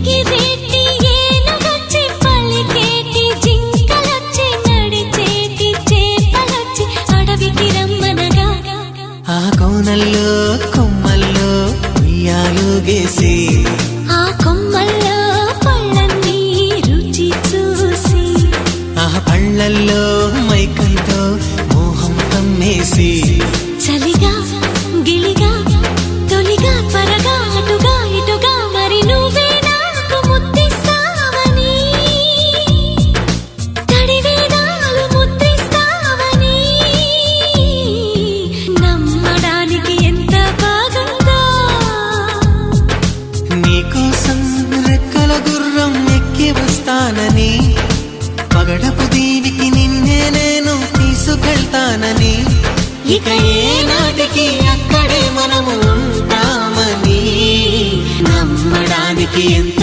ఎగిరేటి ఏనుగొచ్చి పలికేటి జింకలొచ్చి నడిచేటి చేపలొచ్చి అడవికి రమ్మనగా ఆ కోనల్లో కొమ్మల్లో ఉయ్యాలుగేసి ఆ కొమ్మల్లో పళ్ళన్నీ రుచి చూసి ఆ పళ్ళల్లో మైకంతో మోహం కమ్మేసి చలిగా గిలిగా తొలిగా త్వరగా అటుగా ఇటుగా మరి నువ్వే నాకు ముద్దిస్తావని తడివేదాలు ముద్రిస్తావని నమ్మడానికి ఎంత బాగుందో నీకోసం రెక్కల గుర్రం ఎక్కి వస్తానని పగడపు దీవికి నిన్నే నేను తీసుకెళ్తానని ఇక ఏనాటికి అక్కడే మనము ఉంటామని నమ్మడానికి ఎంత